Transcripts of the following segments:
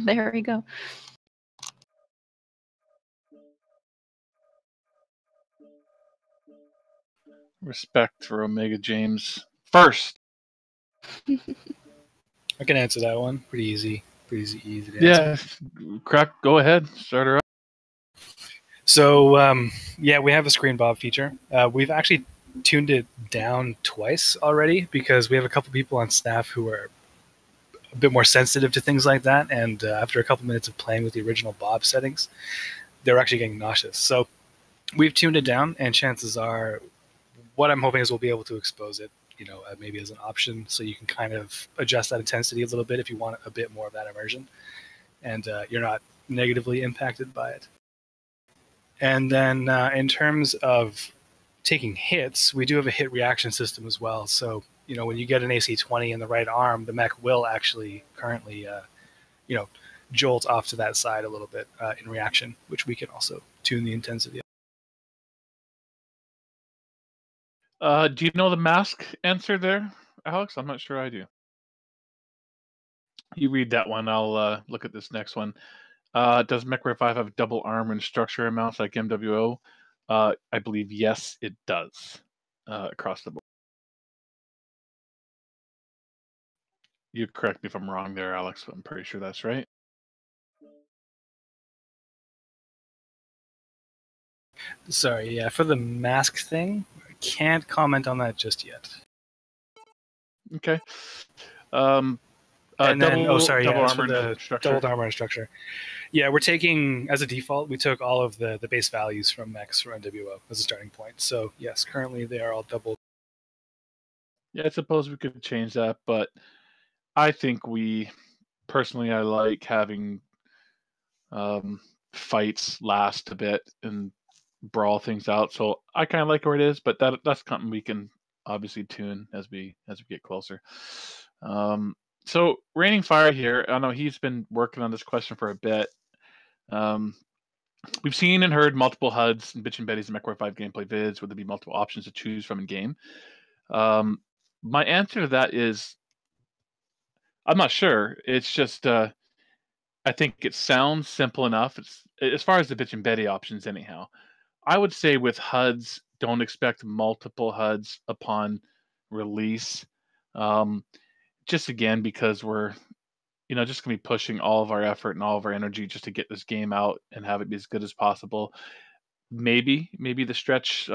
There we go. Respect for Omega James first. I can answer that one. Pretty easy. Pretty easy to answer. Yeah, Crack, go ahead. Start her up. So, yeah, we have a screen bob feature. We've actually tuned it down twice already because we have a couple people on staff who are a bit more sensitive to things like that. And after a couple minutes of playing with the original bob settings, they're actually getting nauseous. So we've tuned it down, and chances are what I'm hoping is we'll be able to expose it, you know, maybe as an option, so you can kind of adjust that intensity a little bit if you want a bit more of that immersion, and you're not negatively impacted by it. And then in terms of taking hits, we do have a hit reaction system as well. So, you know, when you get an AC 20 in the right arm, the mech will actually currently, you know, jolt off to that side a little bit in reaction, which we can also tune the intensity of. Do you know the mask answer there, Alex? I'm not sure I do. You read that one. I'll look at this next one. Does Mechwarrior 5 have double armor and structure amounts like MWO? I believe yes, it does across the board. You correct me if I'm wrong there, Alex, but I'm pretty sure that's right. Sorry, yeah, for the mask thing, I can't comment on that just yet. Okay. And then, double armor and structure. Double armor and structure. Yeah, we're taking, as a default, we took all of the base values from mechs for NWO as a starting point. So, yes, currently they are all double. Yeah, I suppose we could change that, but I think personally, I like having fights last a bit and brawl things out. So I kind of like where it is, but that's something we can obviously tune as we get closer. So Raining Fire here, I know he's been working on this question for a bit. We've seen and heard multiple HUDs and Bitch and Betty's and Mechwarrior 5 gameplay vids where there'd be multiple options to choose from in game. My answer to that is I'm not sure. It's just I think it sounds simple enough. It's as far as the Bitch and Betty options anyhow. I would say with HUDs, don't expect multiple HUDs upon release. Just again, because we're, you know, just going to be pushing all of our effort and all of our energy just to get this game out and have it be as good as possible. Maybe the stretch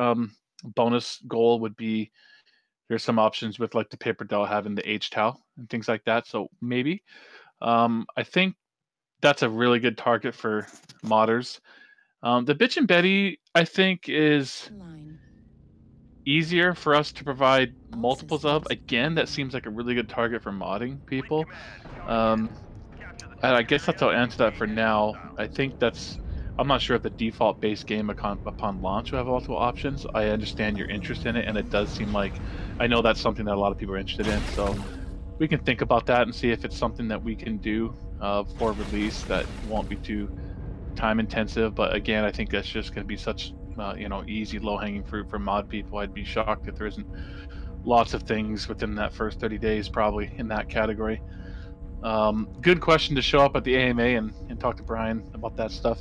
bonus goal would be there's some options with like the paper doll having the H-towel and things like that. So maybe. I think that's a really good target for modders. The Bitch and Betty, I think, is easier for us to provide multiples of. Again, that seems like a really good target for modding people. And I guess that's how I'll answer that for now. I think I'm not sure if the default base game upon launch will have multiple options. I understand your interest in it, and it does seem like, I know that's something that a lot of people are interested in. So we can think about that and see if it's something that we can do for release that won't be too time intensive. But again, I think that's just going to be such you know, easy low-hanging fruit for mod people. I'd be shocked if there isn't lots of things within that first 30 days probably in that category. Good question to show up at the AMA and talk to Brian about that stuff.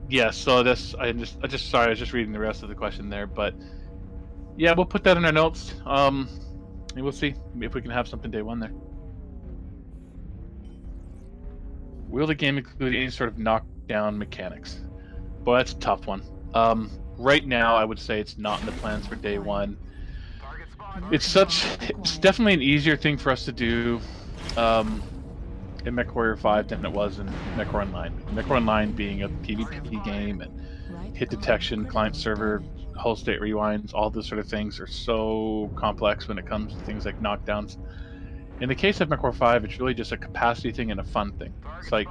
Yeah, so this I just sorry, I was just reading the rest of the question there, but yeah, we'll put that in our notes. And we'll see if we can have something day one there. Will the game include any sort of knockdown mechanics? Boy, that's a tough one. Right now, I would say it's not in the plans for day one. It's definitely an easier thing for us to do in Mechwarrior 5 than it was in Mechwarrior Online. Mechwarrior Online being a PvP game and hit detection, client server, whole state rewinds, all those sort of things are so complex when it comes to things like knockdowns. In the case of Mechwarrior 5, it's really just a capacity thing and a fun thing. It's like,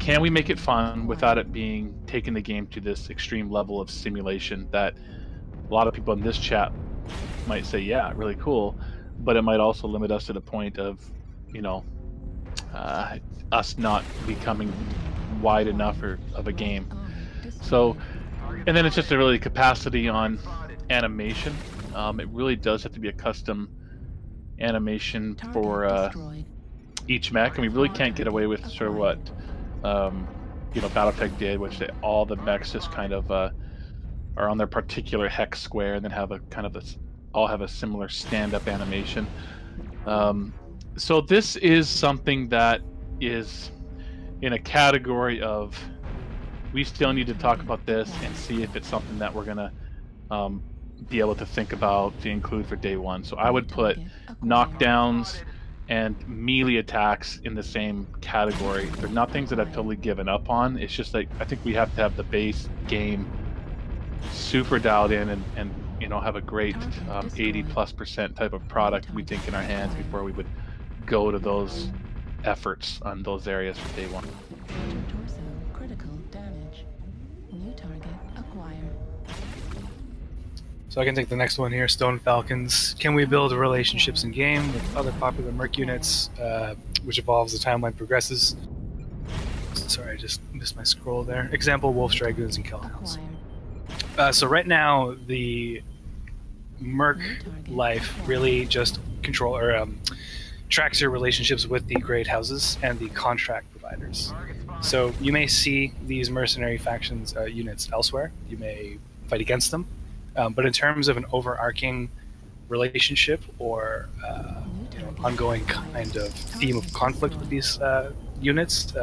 can we make it fun without it being taking the game to this extreme level of simulation that a lot of people in this chat might say, yeah, really cool, but it might also limit us to the point of, you know, us not becoming wide enough of a game. So, and then it's just a really capacity on animation. It really does have to be a custom animation for each mech, and we really can't get away with sort of what Battletech did, which all the mechs just kind of are on their particular hex square, and then have a kind of all have a similar stand-up animation. So this is something that is in a category of we still need to talk about this and see if it's something that we're gonna be able to think about to include for day one. So I would put knockdowns and melee attacks in the same category. They're not things that I've totally given up on. It's just like I think we have to have the base game super dialed in and have a great 80+% type of product we think in our hands before we would go to those efforts on those areas for day one. Torso critical damage. New target acquired. So I can take the next one here, Stone Falcons. Can we build relationships in game with other popular merc units, which evolves as the timeline progresses? Sorry, I just missed my scroll there. Example, Wolf Dragoons and Kelhounds. So right now, the merc life really just tracks your relationships with the great houses and the contract providers. So you may see these mercenary factions units elsewhere. You may fight against them. But in terms of an overarching relationship or ongoing kind of theme of conflict with these units,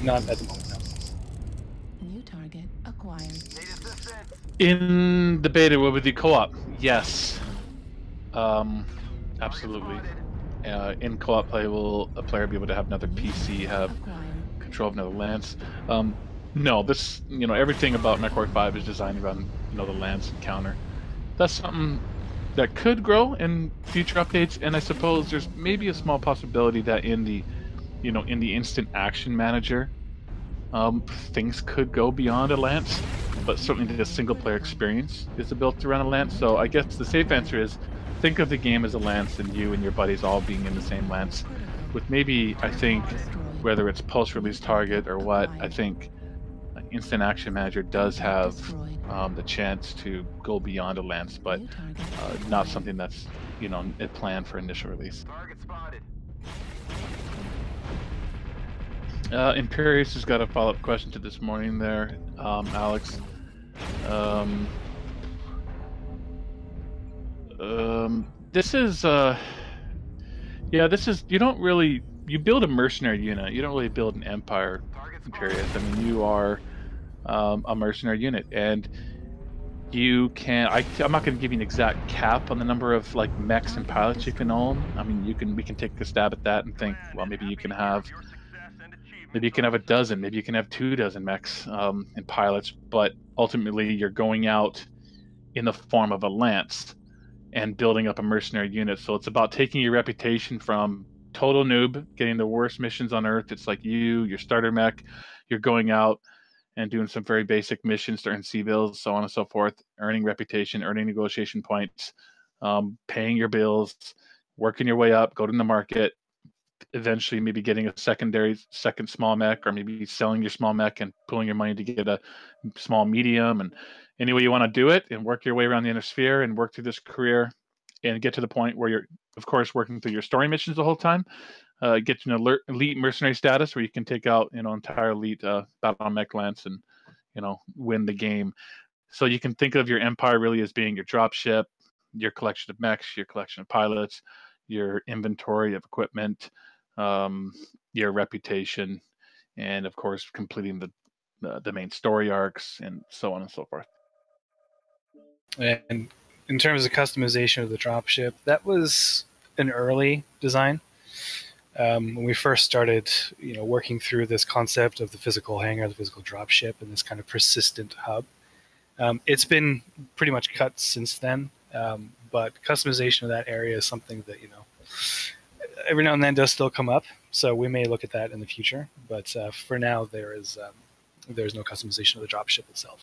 not at the moment, no. New target acquired. In the beta, with the co-op, yes. Absolutely. In co-op play, will a player be able to have another PC have control of another lance? No, this everything about Mechwarrior 5 is designed around the lance encounter. That's something that could grow in future updates, and I suppose there's maybe a small possibility that in the instant action manager, things could go beyond a lance, but certainly the single player experience is built around a lance. So I guess the safe answer is think of the game as a lance and you and your buddies all being in the same lance, with maybe, I think, whether it's post-release target or what, I think Instant Action Manager does have the chance to go beyond a lance, but not something that's planned for initial release. Imperius has got a follow-up question to this morning there, Alex. This is you build a mercenary unit. You don't really build an empire, Imperius. I mean, you are a mercenary unit, and you can. I'm not going to give you an exact cap on the number of mechs and pilots you can own. I mean, we can take a stab at that and think, well, maybe you can have a dozen, maybe you can have 24 mechs and pilots, but ultimately you're going out in the form of a lance and building up a mercenary unit. So it's about taking your reputation from total noob, getting the worst missions on Earth. It's like your starter mech, you're going out and doing some very basic missions to earn C-bills, so on and so forth, earning reputation, earning negotiation points, paying your bills, working your way up, go to the market, eventually maybe getting a second small mech, or maybe selling your small mech and pulling your money to get a small medium, and any way you want to do it, and work your way around the inner sphere and work through this career and get to the point where you're, of course, working through your story missions the whole time. Get to an elite mercenary status where you can take out entire elite battle mech lance and win the game. So you can think of your empire really as being your dropship, your collection of mechs, your collection of pilots, your inventory of equipment, your reputation, and of course completing the main story arcs and so on and so forth. And in terms of customization of the dropship, that was an early design. When we first started, working through this concept of the physical hangar, the physical dropship, and this kind of persistent hub. It's been pretty much cut since then, but customization of that area is something that every now and then does still come up. So we may look at that in the future, but for now there's no customization of the dropship itself.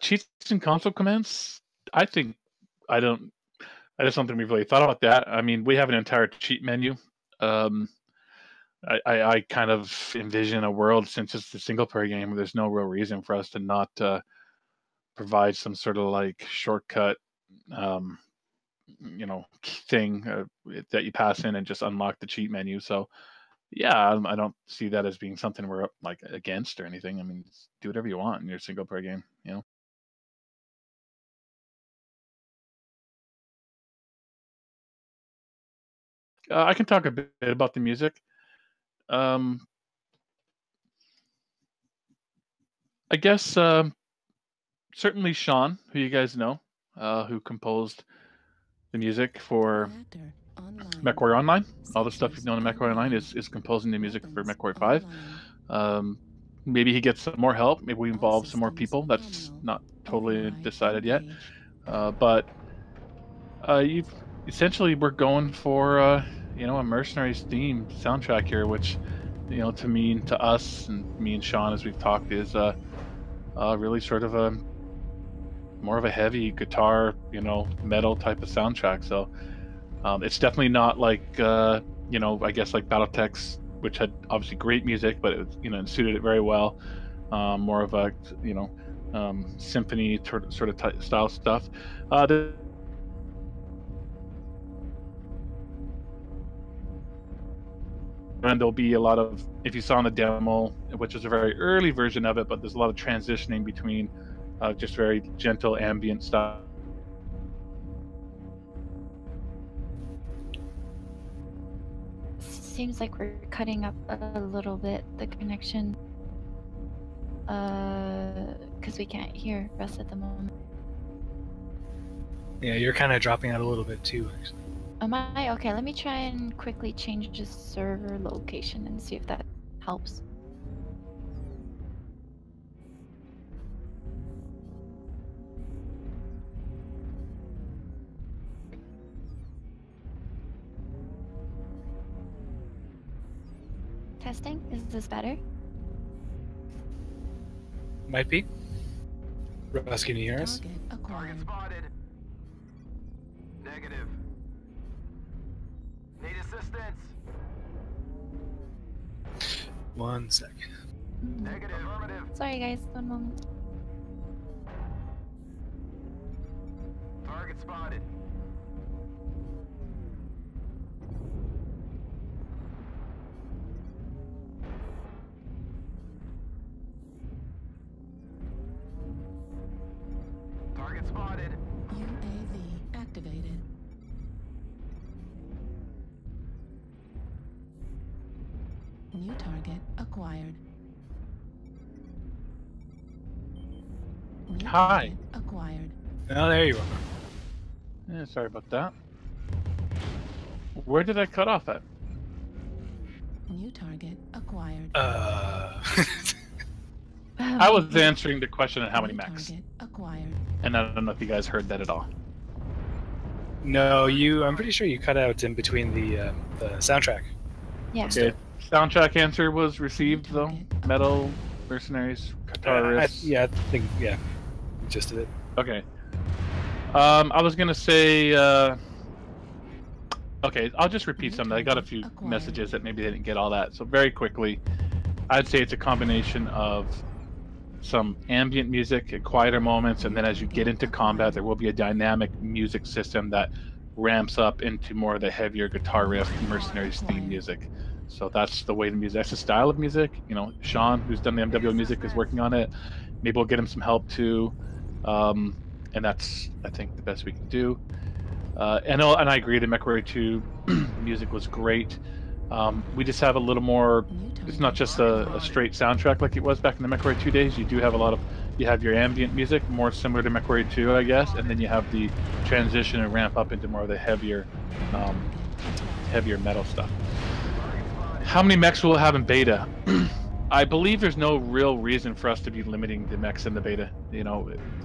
Cheats and console commands. I just don't think we've really thought about that. I mean, we have an entire cheat menu. I kind of envision a world, since it's a single player game, where there's no real reason for us to not provide some sort of like shortcut, thing that you pass in and just unlock the cheat menu. So yeah, I don't see that as being something we're like against or anything. I mean, do whatever you want in your single player game. I can talk a bit about the music. I guess certainly Sean, who you guys know, who composed the music for Reactor online. Mechwarrior Online. All the stuff Sensors you've known in Mechwarrior Online online. is composing the music for Weapons Mechwarrior 5. online. Maybe he gets some more help. Maybe we All involve some more systems people. That's nominal. not totally Override decided yet. engage. But you've essentially we're going for a Mercenaries theme soundtrack here, which to us and me and Sean, as we've talked, is really sort of a more of a heavy guitar, metal type of soundtrack. So it's definitely not like I guess like BattleTech's, which had obviously great music, but it was, it suited it very well. More of a symphony sort of style stuff. And there'll be a lot of, if you saw in the demo, which is a very early version of it, but there's a lot of transitioning between just very gentle ambient style. Seems like we're cutting up a little bit, the connection. Because we can't hear Russ at the moment. Yeah, you're kind of dropping out a little bit too. Actually. Am I? Okay, let me try and quickly change the server location and see if that helps. Testing? Is this better? Might be. Russ, can you hear us? Target acquired. Target spotted. Negative. Need assistance. 1 sec. Negative. Affirmative. Sorry guys, one moment. Target spotted. Target spotted. UAV activated. New target acquired. New Hi. target acquired. Oh, there you are. Yeah, sorry about that. Where did I cut off at? New target acquired. I was answering the question on how many New mechs, target acquired. and I don't know if you guys heard that at all. No, I'm pretty sure you cut out in between the soundtrack. Yeah. Okay, soundtrack answer was received though. Metal, Mercenaries, guitar riffs. Yeah, I think just it. Okay. I was gonna say. Okay, I'll just repeat some. I got a few messages that maybe they didn't get all that. So very quickly, I'd say it's a combination of some ambient music at quieter moments, and then as you get into combat, there will be a dynamic music system that ramps up into more of the heavier guitar riff, Mercenaries theme music. So that's the way the music. That's the style of music. Sean, who's done the MW music, is working on it. Maybe we'll get him some help too. And that's, I think, the best we can do. And I agree, the Mechwarrior 2 music was great. We just have a little more. It's not just a straight soundtrack like it was back in the Mechwarrior 2 days. You do have you have your ambient music, more similar to Mechwarrior 2, I guess, and then you have the transition and ramp up into more of the heavier metal stuff. How many mechs will it have in beta? I believe there's no real reason for us to be limiting the mechs in the beta.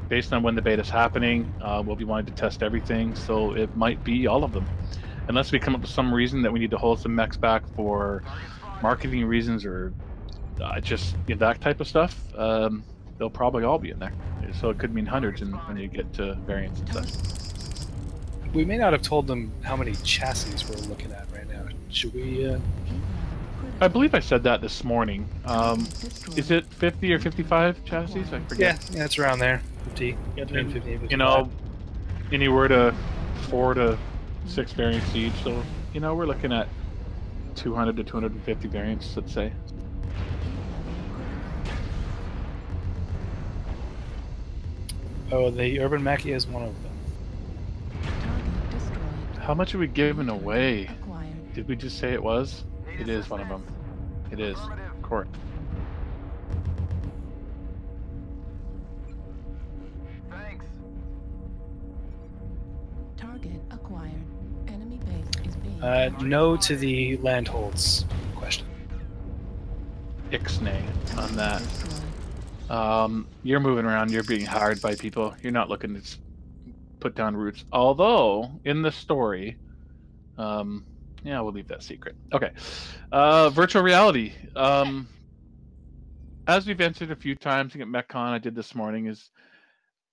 Based on when the beta's happening, we'll be wanting to test everything, so it might be all of them. Unless we come up with some reason that we need to hold some mechs back for marketing reasons or just that type of stuff, they'll probably all be in there. So it could mean hundreds when you get to variants and stuff. We may not have told them how many chassis we're looking at right now. Should we? I believe I said that this morning. Is it 50 or 55 chassis? I forget. Yeah, it's around there. 50, between 50 and 55. You know, anywhere to 4 to 6 variants each. So, you know, we're looking at 200 to 250 variants, let's say. Oh, the Urban Mech is one of them. Target destroyed. How much are we giving away? Acquired. Did we just say it was? Need It is one of them. assistance? It is. Affirmative. Court. Thanks. Target acquired. Enemy base is being No to the land holds question. Ixnay on that. destroyed. You're moving around. You're being hired by people. You're not looking to put down roots. Although in the story, yeah, we'll leave that secret. Okay, virtual reality. As we've answered a few times at MechCon, I did this morning. Is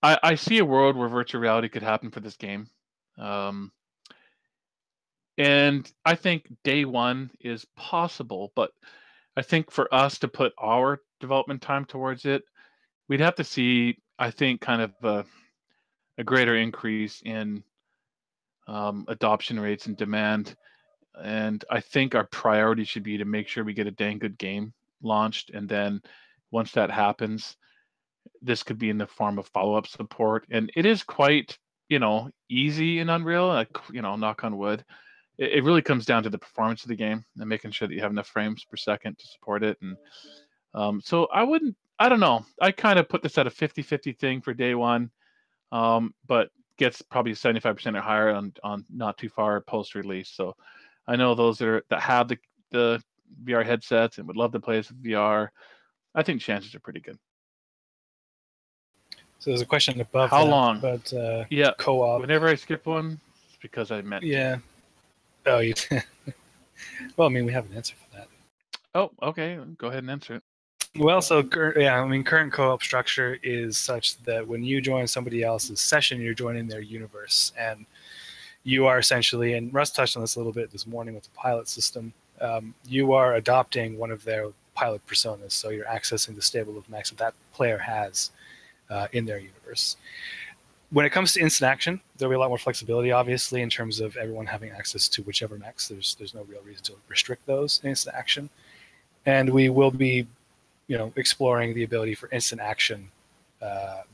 I see a world where virtual reality could happen for this game, and I think day one is possible. But I think for us to put our development time towards it, we'd have to see, I think, kind of a greater increase in adoption rates and demand. And I think our priority should be to make sure we get a dang good game launched. And then once that happens, this could be in the form of follow-up support. And it is quite, you know, easy in Unreal, like, you know, knock on wood. It really comes down to the performance of the game and making sure that you have enough frames per second to support it. And so I don't know. I kind of put this at a 50-50 thing for day one, but gets probably 75% or higher on not too far post-release. So I know those that have the VR headsets and would love to play this with VR, I think chances are pretty good. So there's a question above How that long? about Yeah. co-op. Whenever I skip one, it's because I meant to. Yeah. Oh, you. Well, I mean, we have an answer for that. Oh, okay. Go ahead and answer it. Well, so yeah, I mean, current co-op structure is such that when you join somebody else's session, you're joining their universe, and you are essentially, and Russ touched on this a little bit this morning with the pilot system, you are adopting one of their pilot personas, so you're accessing the stable of mechs that that player has in their universe. When it comes to instant action, there'll be a lot more flexibility, obviously, in terms of everyone having access to whichever mechs. There's no real reason to restrict those in instant action, and we will be, you know, exploring the ability for instant action,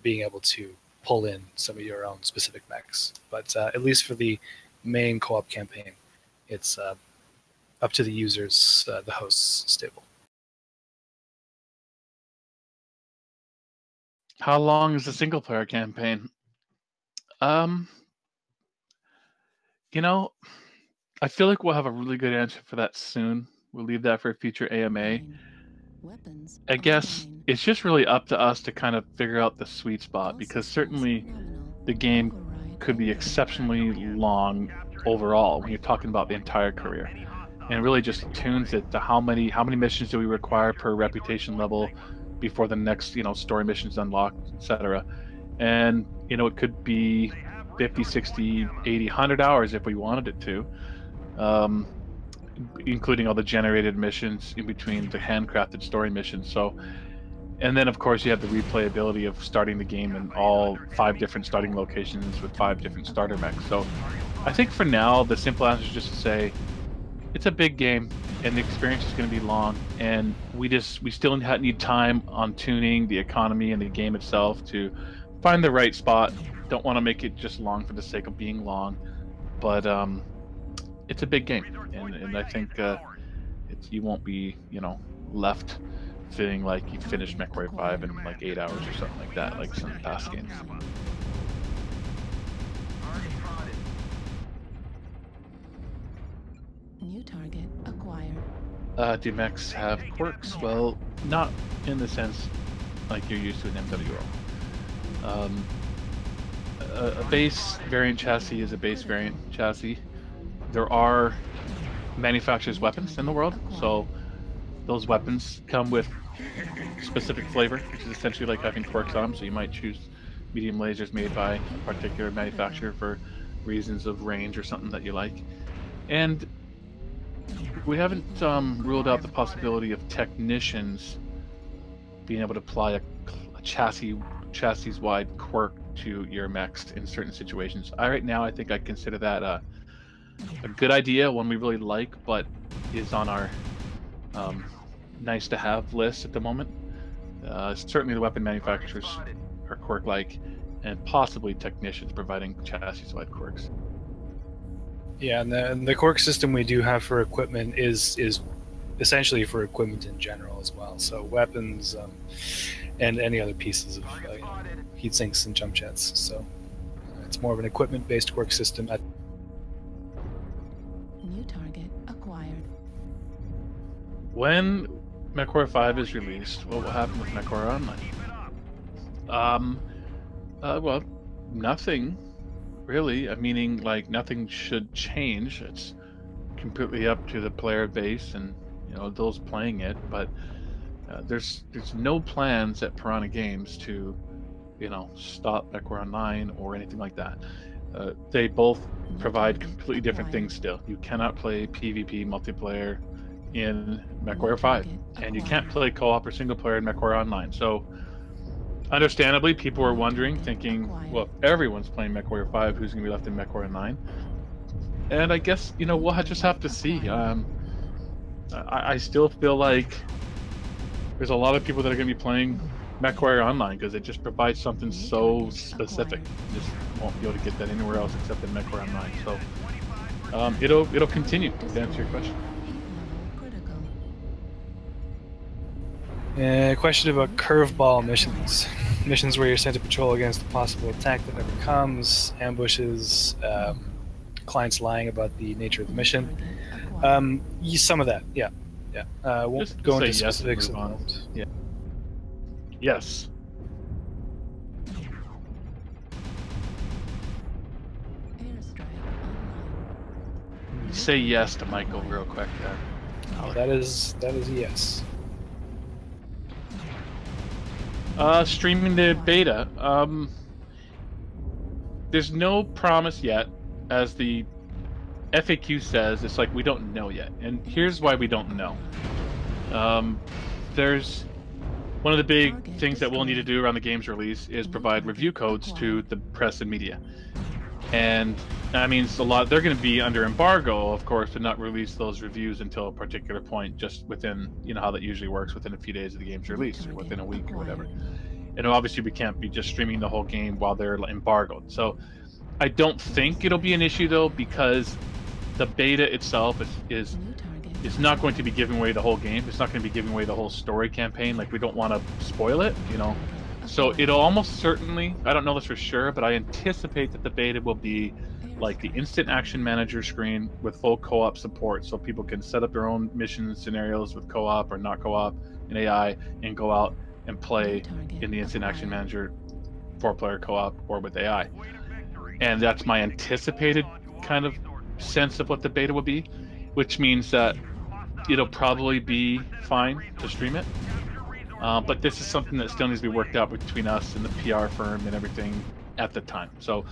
being able to pull in some of your own specific mechs. But at least for the main co-op campaign, it's up to the users, the hosts stable. How long is the single player campaign? You know, I feel like we'll have a really good answer for that soon. We'll leave that for a future AMA. Weapons. I guess online. it's just really up to us to kind of figure out the sweet spot, because certainly the game could be exceptionally long overall when you're talking about the entire career, and really just tunes it to how many missions do we require per reputation level before the next, you know, story missions unlocked, etc. And, you know, it could be 50, 60, 80, 100 hours if we wanted it to, including all the generated missions in between the handcrafted story missions. So, and then of course you have the replayability of starting the game in all 5 different starting locations with 5 different starter mechs. So I think for now the simple answer is just to say it's a big game and the experience is going to be long, and we still need time on tuning the economy and the game itself to find the right spot. Don't want to make it just long for the sake of being long, but it's a big game, and I think you won't be, you know, left feeling like you finished Mechwarrior 5 in like 8 hours or something like that, like some past games. New target acquired. Do mechs have quirks? Well, not in the sense like you're used to in MWO. A base variant chassis is a base variant chassis. There are manufacturers' weapons in the world, so those weapons come with specific flavor, which is essentially like having quirks on them. So you might choose medium lasers made by a particular manufacturer for reasons of range or something that you like. And we haven't ruled out the possibility of technicians being able to apply a chassis chassis-wide quirk to your mechs in certain situations. Right now, I think I consider that a good idea, one we really like, but is on our nice-to-have list at the moment. Certainly, the weapon manufacturers are quirk-like, and possibly technicians providing chassis-wide quirks. Yeah, and the quirk system we do have for equipment is essentially for equipment in general as well. So weapons and any other pieces of heat sinks and jump jets. So it's more of an equipment-based quirk system. New target acquired. When Mechwarrior 5 is released, what will happen with Mechwarrior Online? Well, nothing really. Meaning, like, nothing should change. It's completely up to the player base and those playing it. But there's no plans at Piranha Games to stop Mechwarrior Online or anything like that. They both provide completely different things still. You cannot play PvP multiplayer in Mechwarrior 5, and you can't play co-op or single player in Mechwarrior Online. So understandably, people are wondering, thinking, well, if everyone's playing Mechwarrior 5, who's going to be left in Mechwarrior Online? And I guess, we'll just have to see. I still feel like there's a lot of people that are going to be playing Mechwarrior Online because it just provides something so specific. You just won't be able to get that anywhere else except in Mechwarrior Online. So it'll continue, to answer your question. Question about curveball missions. Missions where you're sent to patrol against a possible attack that never comes, ambushes, clients lying about the nature of the mission. Some of that, yeah. Won't Just go into say yes and specifics move of on. that. Yeah. Yes. Airstrike online. Say yes to Michael real quick. That is a yes. Streaming the beta. There's no promise yet, as the FAQ says. It's like we don't know yet, and here's why we don't know. There's one of the big things that we'll need to do around the game's release is provide review codes to the press and media, and that means a lot. They're going to be under embargo, of course, to not release those reviews until a particular point, just within, how that usually works, within a few days of the game's release, or within a week or whatever. And obviously, we can't be just streaming the whole game while they're embargoed. So I don't think it'll be an issue, though, because the beta itself is not going to be giving away the whole game. It's not going to be giving away the whole story campaign. Like, we don't want to spoil it, So it'll almost certainly, I don't know this for sure, but I anticipate that the beta will be like the instant action manager screen with full co-op support, so people can set up their own mission scenarios with co-op or not co-op and AI and go out and play in the instant action manager 4-player co-op or with AI. And that's my anticipated kind of sense of what the beta will be, which means that it'll probably be fine to stream it. But this is something that still needs to be worked out between us and the PR firm and everything at the time. So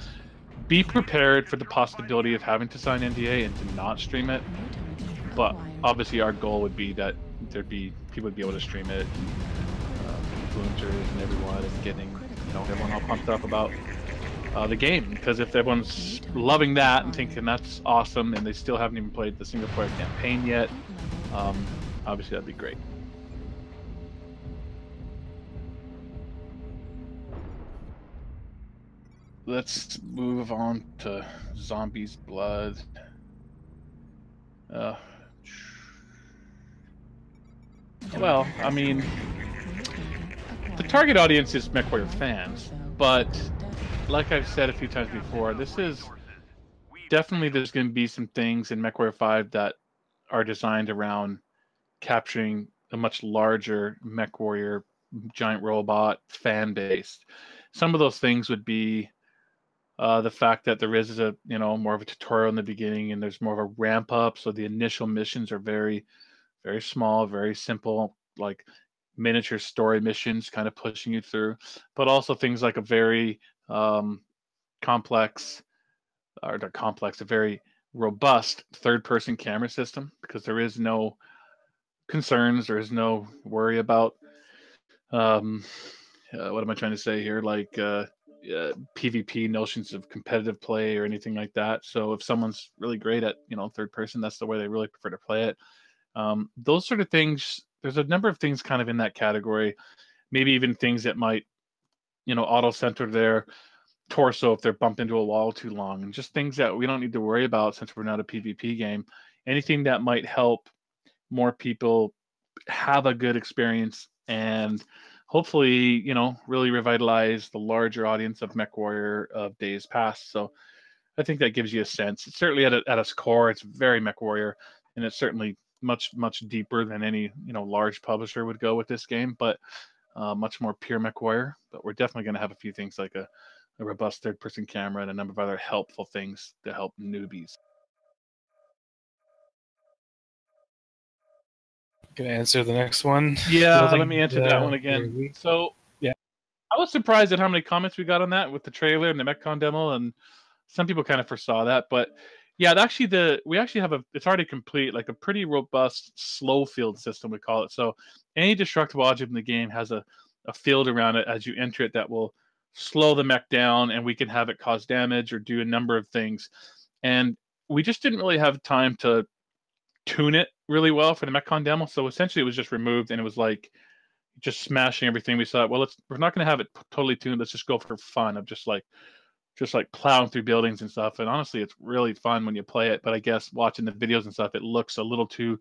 be prepared for the possibility of having to sign NDA and to not stream it. But obviously our goal would be that people would be able to stream it, influencers and everyone, and getting everyone all pumped up about the game. Because if everyone's loving that and thinking that's awesome, and they still haven't even played the single player campaign yet, obviously that'd be great. Let's move on to Zombies Blood. Well, I mean, the target audience is Mechwarrior fans, but like I've said a few times before, this is definitely, there's going to be some things in Mechwarrior 5 that are designed around capturing a much larger Mechwarrior giant robot fan base. Some of those things would be the fact that there is a more of a tutorial in the beginning, and there's more of a ramp up. So the initial missions are very, very small, very simple, like miniature story missions, kind of pushing you through. But also things like a very complex, a very robust third-person camera system, because there is no concerns, there is no worry about what am I trying to say here? Like PvP notions of competitive play or anything like that. So if someone's really great at third person, that's the way they really prefer to play it. Those sort of things. There's a number of things kind of in that category. Maybe even things that might auto center their torso if they're bumped into a wall too long, and just things that we don't need to worry about since we're not a PvP game. Anything that might help more people have a good experience and hopefully, really revitalize the larger audience of Mechwarrior of days past. So I think that gives you a sense. It's certainly at its core, it's very Mechwarrior, and it's certainly much deeper than any large publisher would go with this game, but much more pure Mechwarrior. But we're definitely going to have a few things like a robust third-person camera and a number of other helpful things to help newbies. Gonna answer the next one. Yeah, let me answer that one again. So, yeah, I was surprised at how many comments we got on that with the trailer and the MechCon demo, and some people kind of foresaw that. But yeah, we actually have it's already complete, like a pretty robust slow field system, we call it. So any destructible object in the game has a field around it as you enter it that will slow the mech down, and we can have it cause damage or do a number of things. And we just didn't really have time to tune it really well for the MechCon demo. So essentially it was just removed, and it was like just smashing everything. We thought, well, we're not going to have it totally tuned. Let's just go for fun of just like plowing through buildings and stuff. And honestly, it's really fun when you play it. But I guess watching the videos and stuff, it looks a little too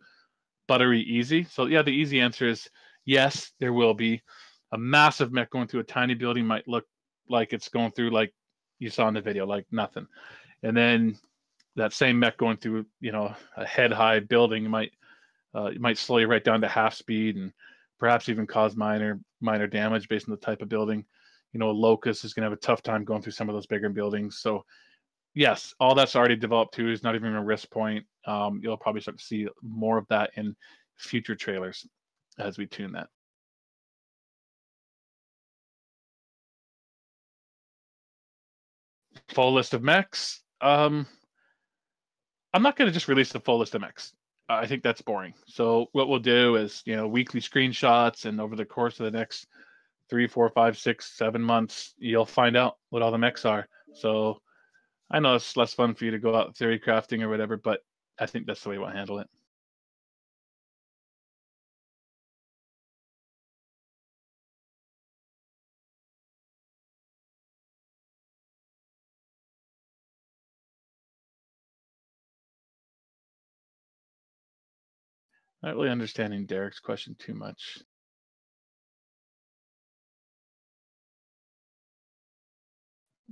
buttery easy. So yeah, the easy answer is yes, there will be. A massive mech going through a tiny building might look like it's going through, like you saw in the video, like nothing. And then that same mech going through, a head-high building might slow you right down to half speed and perhaps even cause minor damage based on the type of building. A Locust is going to have a tough time going through some of those bigger buildings. So yes, all that's already developed too is not even a risk point. You'll probably start to see more of that in future trailers as we tune that. Full list of mechs. I'm not going to just release the full list of mechs. I think that's boring. So what we'll do is, weekly screenshots, and over the course of the next 3, 4, 5, 6, 7 months, you'll find out what all the mechs are. So I know it's less fun for you to go out theory crafting or whatever, but I think that's the way we'll handle it. Not really understanding Derek's question too much.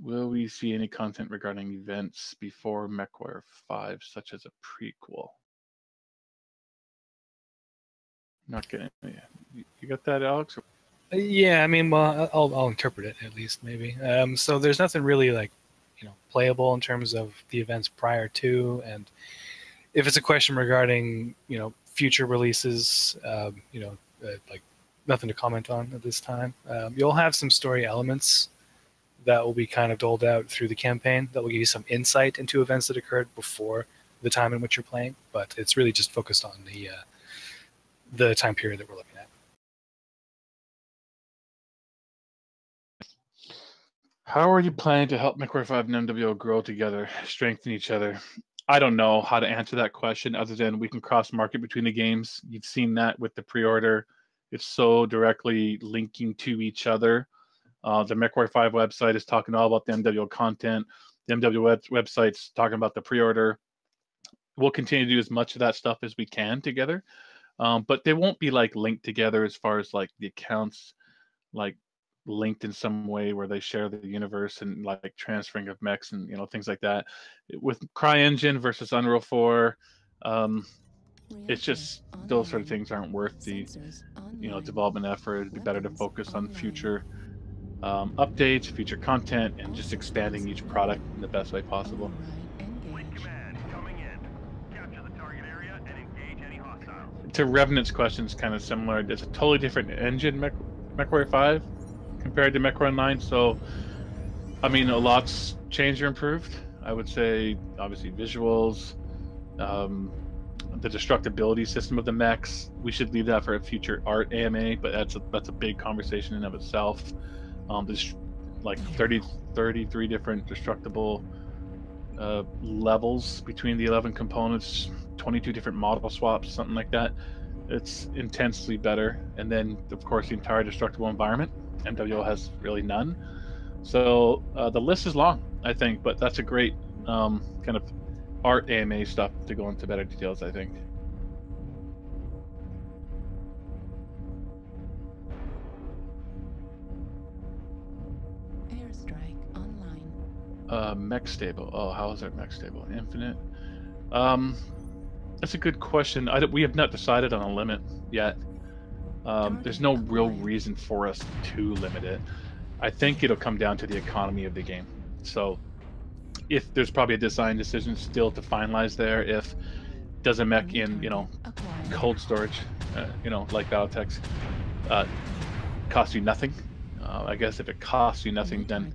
Will we see any content regarding events before Mechwarrior 5, such as a prequel? Not getting it. You got that, Alex? Yeah, I mean, well, I'll interpret it at least, maybe. So there's nothing really like, playable in terms of the events prior to, and if it's a question regarding, future releases, like nothing to comment on at this time. You'll have some story elements that will be kind of doled out through the campaign that will give you some insight into events that occurred before the time in which you're playing, but it's really just focused on the time period that we're looking at. How are you planning to help Mechwarrior 5 and MWO grow together, strengthen each other? I don't know how to answer that question other than we can cross-market between the games. You've seen that with the pre-order. It's so directly linking to each other. The Mechwarrior 5 website is talking all about the MWO content. The MWO website's talking about the pre-order. We'll continue to do as much of that stuff as we can together. But they won't be like linked together as far as like the accounts like linked in some way where they share the universe and like transferring of mechs and things like that. With CryEngine versus Unreal 4, it's just those sort of things aren't worth the development effort. It'd be better to focus on future updates, future content, and just expanding each product in the best way possible. To Revenant's question, is kind of similar. It's a totally different engine, Mechwarrior 5 compared to Mechwarrior 9. So, I mean, a lot's changed or improved. I would say, obviously, visuals, the destructibility system of the mechs. We should leave that for a future art AMA, but that's a big conversation in and of itself. There's like 33 different destructible levels between the 11 components, 22 different model swaps, something like that. It's intensely better. And then, of course, the entire destructible environment. MWO has really none. So the list is long, I think, but that's a great kind of art AMA stuff to go into better details, I think. Airstrike online. Mech stable. Oh, how is our mech stable? Infinite. That's a good question. We have not decided on a limit yet. There's no real reason for us to limit it. I think it'll come down to the economy of the game. So if there's probably a design decision still to finalize there, if does a mech in, cold storage, like Battletech's, cost you nothing? I guess if it costs you nothing, then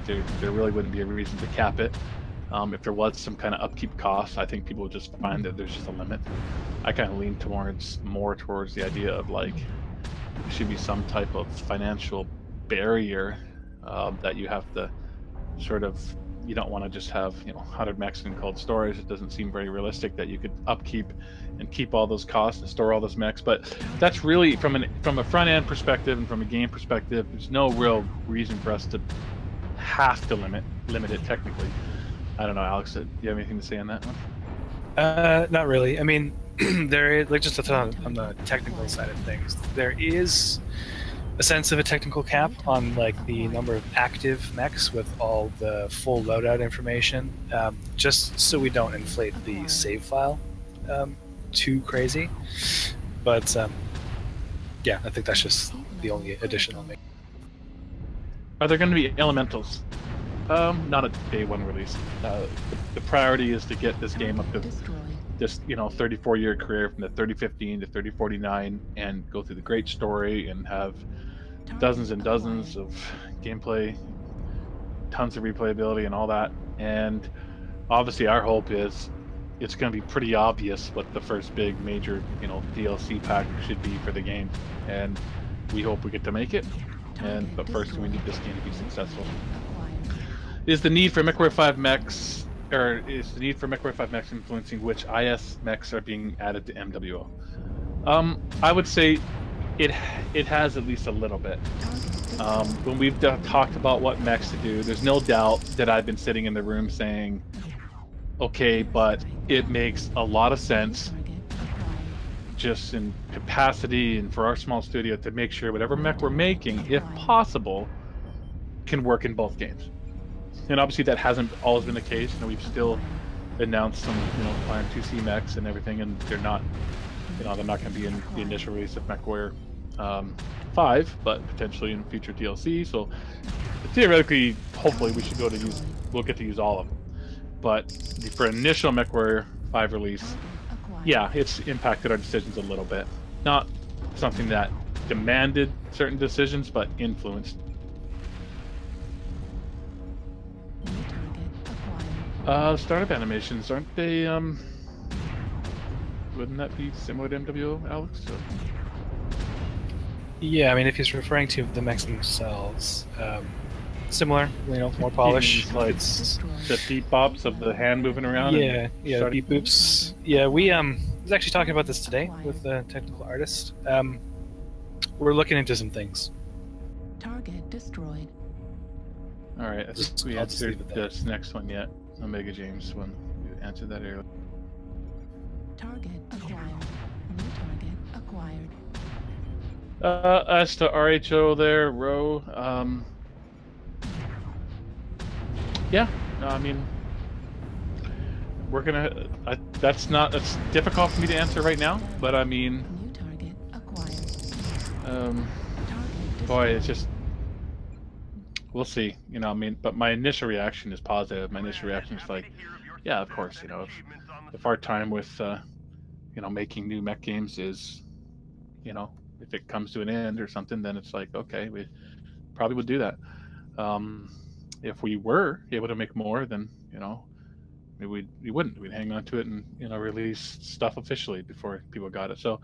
there really wouldn't be a reason to cap it. If there was some kind of upkeep cost, I think people would just find that there's just a limit. I kind of lean more towards the idea of like there should be some type of financial barrier that you have to sort of, you don't want to just have 100 mechs in cold storage. It doesn't seem very realistic that you could upkeep and keep all those costs and store all those mechs. But that's really from a front end perspective and from a game perspective, there's no real reason for us to have to limit it technically. I don't know, Alex, do you have anything to say on that one? Not really. I mean, there is, like, just on the technical side of things, there is a sense of a technical cap on like the number of active mechs with all the full loadout information, just so we don't inflate the save file too crazy. But yeah, I think that's just the only addition I'll make. Are there going to be elementals? Not a day one release. The priority is to get this game up to this 34-year career from the 3015 to 3049 and go through the great story and have dozens and dozens of gameplay, tons of replayability and all that. And obviously our hope is it's going to be pretty obvious what the first big major DLC pack should be for the game, and we hope we get to make it. But first we need this game to be successful. Is the need for Mechwarrior 5 mechs, or is the need for Mechwarrior 5 mechs influencing which IS mechs are being added to MWO? I would say it has at least a little bit. When we've talked about what mechs to do, there's no doubt that I've been sitting in the room saying, okay, but it makes a lot of sense just in capacity and for our small studio to make sure whatever mech we're making, if possible, can work in both games. And obviously that hasn't always been the case. We've still announced some, Iron 2C mechs and everything, and they're not going to be in the initial release of Mechwarrior 5, but potentially in future DLC. So theoretically, hopefully, we'll get to use all of them. But for initial Mechwarrior 5 release, yeah, it's impacted our decisions a little bit. Not something that demanded certain decisions, but influenced. Startup animations, aren't they, wouldn't that be similar to MWO, Alex? Or? Yeah, I mean, if he's referring to the mechs themselves, similar, more polished. It's the beep bops of the hand moving around. Yeah, the beep boops. Yeah, we was actually talking about this today with the technical artist. We're looking into some things. Target destroyed. All right, I think we answered this next one yet. Omega James one. We answered that earlier. Target acquired. New target acquired. As to RHO there, Row, yeah, I mean, we're gonna, that's difficult for me to answer right now, but I mean, New target acquired. boy, it's just, we'll see, but my initial reaction is positive. My initial reaction is like, yeah, of course, if our time with, making new mech games is, if it comes to an end or something, then it's like, okay, we probably would do that. If we were able to make more, then, we wouldn't. We'd hang on to it and release stuff officially before people got it. So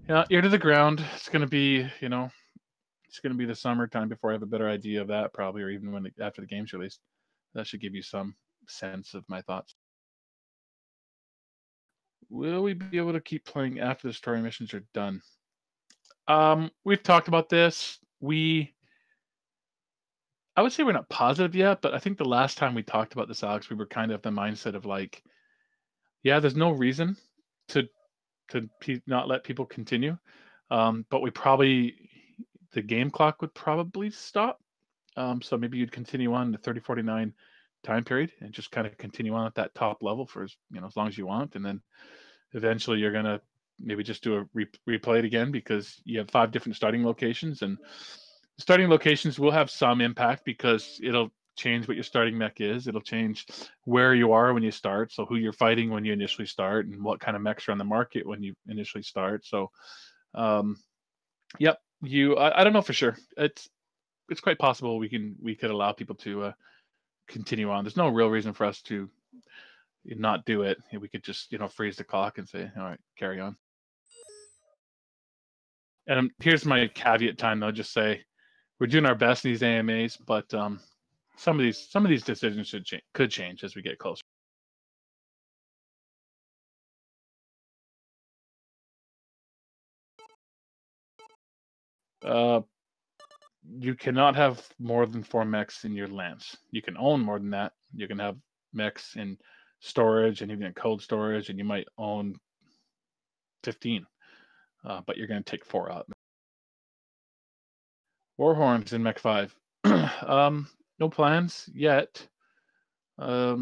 yeah, ear to the ground. It's gonna be it's gonna be the summertime before I have a better idea of that, probably, or even after the game's released. That should give you some sense of my thoughts. Will we be able to keep playing after the story missions are done? We've talked about this. I would say we're not positive yet, but I think the last time we talked about this, Alex, we were kind of the mindset of like, yeah, there's no reason to not let people continue, but the game clock would probably stop. So maybe you'd continue on the 3049 time period and just kind of continue on at that top level for as long as you want, and then eventually you're gonna maybe just do a replay it again, because you have 5 different starting locations, and starting locations will have some impact because it'll change what your starting mech is. It'll change where you are when you start, so who you're fighting when you initially start, and what kind of mechs are on the market when you initially start. So, yep, I don't know for sure. It's quite possible we could allow people to continue on. There's no real reason for us to not do it. We could just freeze the clock and say, all right, carry on. And here's my caveat time, though. Just say we're doing our best in these AMAs, but some of these decisions could change as we get closer. You cannot have more than 4 mechs in your lance. You can own more than that. You can have mechs in storage and even in cold storage, and you might own 15, but you're going to take 4 out. Warhorns in Mech 5. No plans yet. Yeah,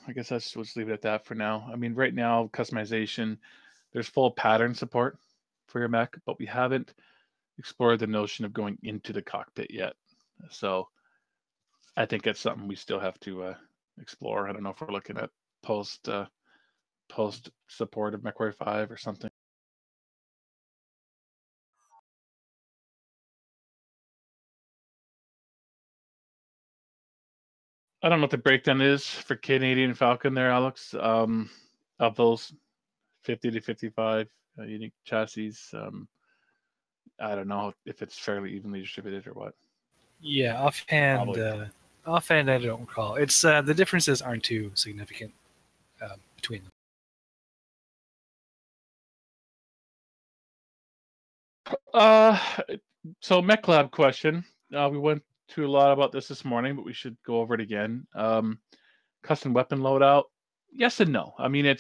I guess let's leave it at that for now. I mean, right now, customization, there's full pattern support for your mech, but we haven't explored the notion of going into the cockpit yet. So I think that's something we still have to explore. I don't know if we're looking at post support of Mechwarrior 5 or something. I don't know what the breakdown is for Canadian Falcon there, Alex. Of those 50 to 55 unique chassis, I don't know if it's fairly evenly distributed or what. Yeah, offhand, I don't recall. It's the differences aren't too significant between them. So Mech Lab question. We went to a lot about this morning, but we should go over it again. Custom weapon loadout. Yes and no. I mean,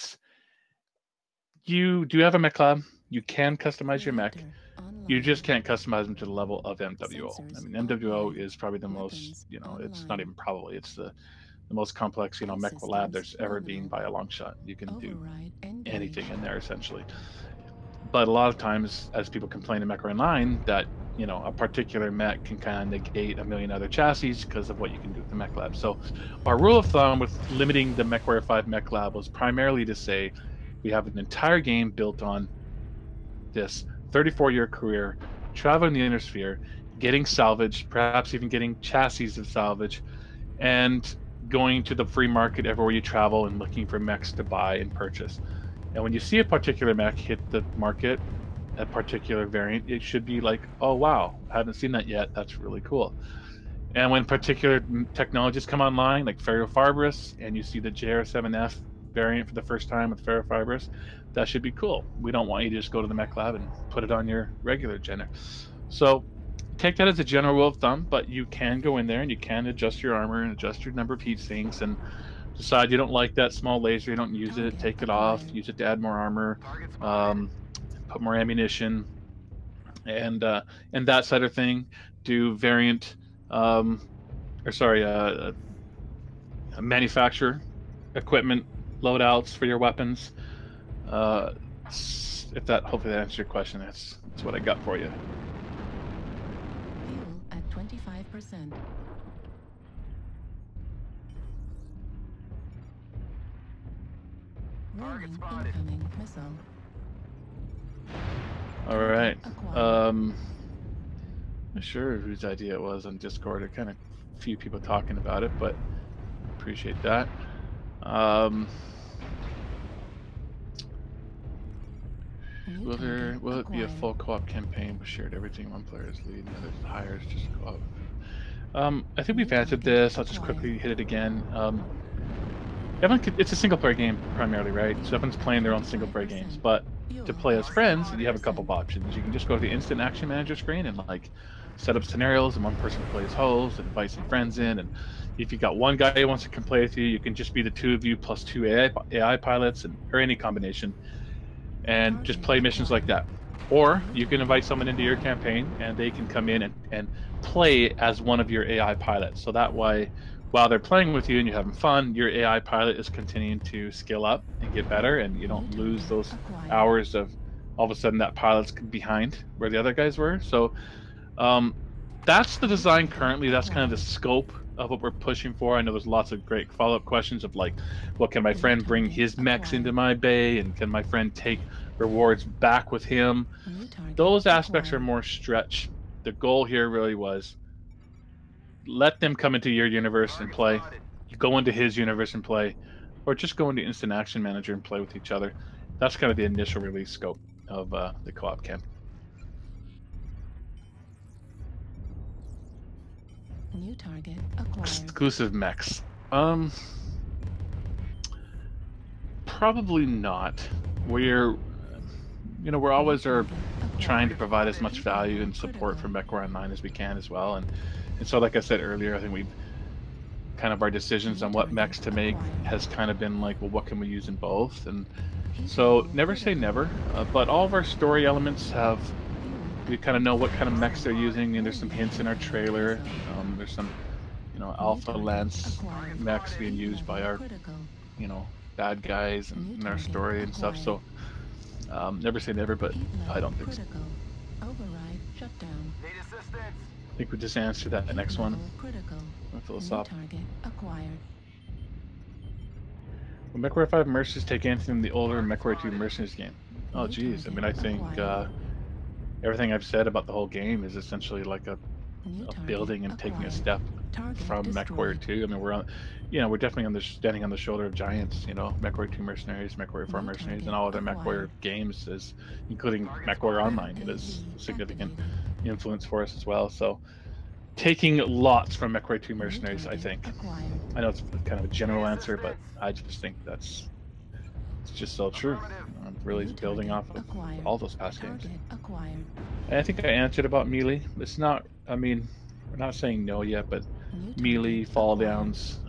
you do have a Mech Lab. You can customize your mech. You just can't customize them to the level of MWO. I mean, MWO is probably the most, it's not even probably, it's the most complex, mech lab there's ever been by a long shot. You can do anything in there, essentially. But a lot of times, as people complain in Mech Online, that, a particular mech can kind of negate a million other chassis because of what you can do with the Mech Lab. So our rule of thumb with limiting the Mechwarrior 5 Mech Lab was primarily to say we have an entire game built on this 34-year career, traveling the inner sphere, getting salvage, perhaps even getting chassis of salvage, and going to the free market everywhere you travel and looking for mechs to buy and purchase. And when you see a particular mech hit the market, a particular variant, it should be like, oh wow, I haven't seen that yet. That's really cool. And when particular technologies come online, like Ferrofibrous, and you see the JR7F variant for the first time with Ferrofibrous, that should be cool. We don't want you to just go to the Mech Lab and put it on your regular Jenner. So take that as a general rule of thumb, but you can go in there and you can adjust your armor and adjust your number of heat sinks and decide you don't like that small laser, you don't use it, take it off, use it to add more armor, put more ammunition, and that sort of thing. Do variant, manufacture equipment loadouts for your weapons. Hopefully that answers your question. That's what I got for you. Fuel at 25%. Warning, incoming missile. All right. Not sure whose idea it was on Discord. There kind of few people talking about it, but appreciate that. New target Will it be a acquired. full co-op campaign with shared everything? One player is lead, and the other hires just co-op. I think we've answered this. I'll just quickly hit it again. It's a single player game primarily, right? So everyone's playing their own single player games. But to play as friends, you have a couple of options. You can just go to the instant action manager screen and like set up scenarios, and one person plays host and invite some friends in. And if you got one guy who wants to come play with you, you can just be the two of you plus two AI pilots, or any combination, and just play missions like that. Or you can invite someone into your campaign and they can come in and play as one of your AI pilots. So that way, while they're playing with you and you're having fun, your AI pilot is continuing to scale up and get better, and you don't lose those hours of all of a sudden that pilot's behind where the other guys were. So that's the design currently. That's kind of the scope of what we're pushing for. I know there's lots of great follow-up questions of like, well, can my friend bring his mechs into my bay, and can my friend take rewards back with him? Those aspects are more stretch. The goal here really was let them come into your universe and play. You go into his universe and play, or just go into Instant Action Manager and play with each other. That's kind of the initial release scope of the co-op campaign. New target acquired. Exclusive mechs. Probably not. We're always trying to provide as much value and support for Mechwarrior Online as we can as well. And so, like I said earlier, I think we've kind of our decisions on what mechs to make has kind of been like, well, what can we use in both? And so never say never, but all of our story elements we kind of know what kind of mechs they're using, and there's some hints in our trailer. There's some, Alpha Lance mechs being used by our, bad guys in our story and stuff. So never say never, but I don't think so. Override shutdown. Need assistance. I think we just answered that next one. Critical. Fill us New up. target acquired. Will Mechwarrior 5 Mercenaries take anything from the older Mechwarrior 2 Mercenaries game? Oh, geez. I mean, I think everything I've said about the whole game is essentially like a building and taking a step from Mechwarrior 2. I mean, we're definitely standing on the shoulder of giants. Mechwarrior 2 Mercenaries, Mechwarrior 4 Mercenaries, and all other Mechwarrior games, including Mechwarrior Online. It is a significant influence for us as well. So, taking lots from Mechwarrior 2 Mercenaries, I think. I know it's kind of a general answer, but I just think it's just so true. Really building off of all those past games. And I think I answered about melee. It's not, we're not saying no yet, but melee, fall downs,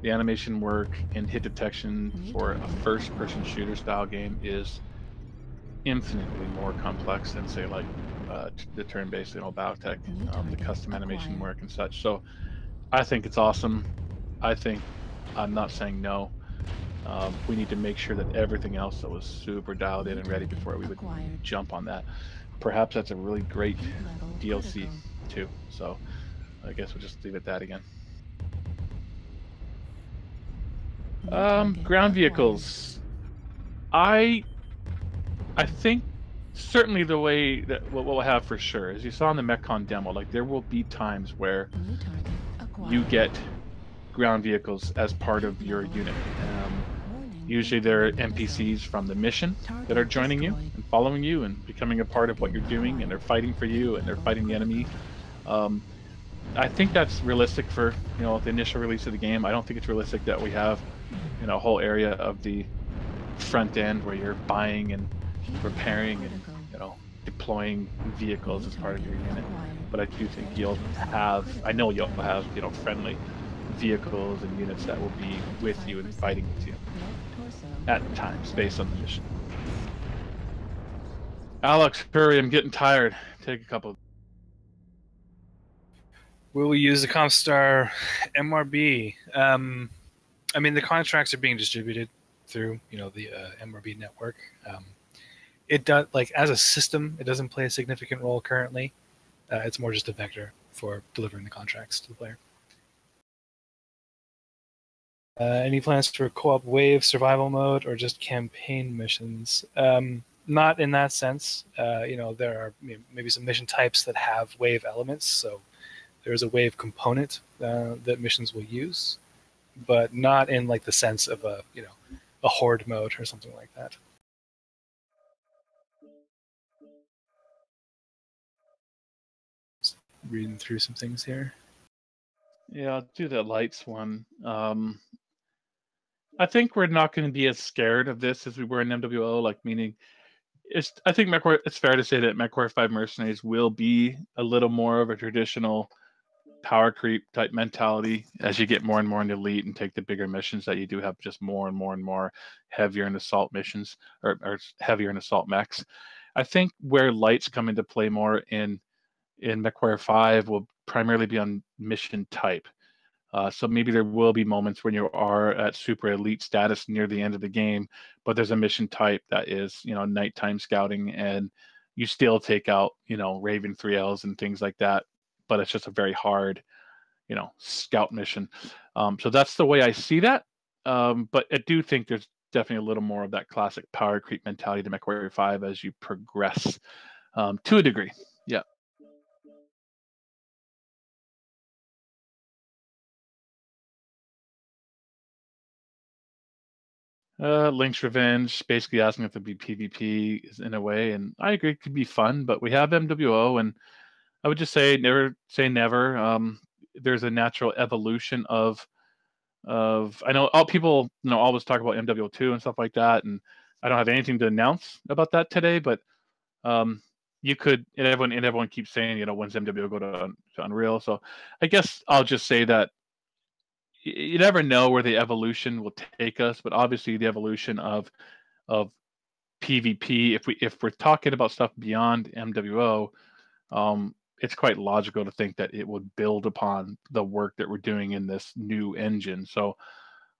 the animation work and hit detection for a first-person shooter style game is infinitely more complex than, say, like the turn-based, Battletech, the custom animation work and such. So I think it's awesome. I'm not saying no. We need to make sure that everything else that was super dialed in and ready before we would jump on that. Perhaps that's a really great DLC too. So I guess we'll just leave it at that again. Ground vehicles. I think certainly the way that what we'll have for sure, as you saw in the MechCon demo, like there will be times where you get ground vehicles as part of your unit. Usually they're NPCs from the mission that are joining you and following you and becoming a part of what you're doing, and they're fighting for you and they're fighting the enemy. I think that's realistic for the initial release of the game. I don't think it's realistic that we have a whole area of the front end where you're buying and repairing and deploying vehicles as part of your unit. But I do think I know you'll have friendly vehicles and units that will be with you and fighting with you at times based on the mission. Alex, hurry, I'm getting tired. Take a couple. Will we use the Comstar MRB? The contracts are being distributed through the MRB network. It does, like, as a system, it doesn't play a significant role currently. It's more just a vector for delivering the contracts to the player. Any plans for co-op wave survival mode or just campaign missions? Not in that sense. There are maybe some mission types that have wave elements, so there is a wave component that missions will use. but not in like the sense of a a horde mode or something like that. Just reading through some things here. Yeah, I'll do the lights one. I think we're not going to be as scared of this as we were in MWO. Like, meaning, I think it's fair to say that Mechwarrior 5 Mercenaries will be a little more of a traditional power creep type mentality as you get more and more into elite and take the bigger missions, that you do have just more and more and more heavier in assault missions or heavier in assault mechs. I think where lights come into play more in Mechwarrior 5 will primarily be on mission type. So maybe there will be moments when you are at super elite status near the end of the game, but there's a mission type that is, nighttime scouting, and you still take out, Raven 3Ls and things like that, but it's just a very hard, scout mission. So that's the way I see that. But I do think there's definitely a little more of that classic power creep mentality to Mechwarrior 5 as you progress to a degree. Yeah. Link's Revenge, basically asking if there'd be PvP in a way, and I agree it could be fun, but we have MWO, and I would just say never say never. There's a natural evolution of I know all people always talk about MW2 and stuff like that, and I don't have anything to announce about that today, but you could, and everyone keeps saying, when's MWO go to Unreal? So I guess I'll just say that you never know where the evolution will take us, but obviously the evolution of PvP, if we're talking about stuff beyond MWO, it's quite logical to think that it would build upon the work that we're doing in this new engine. So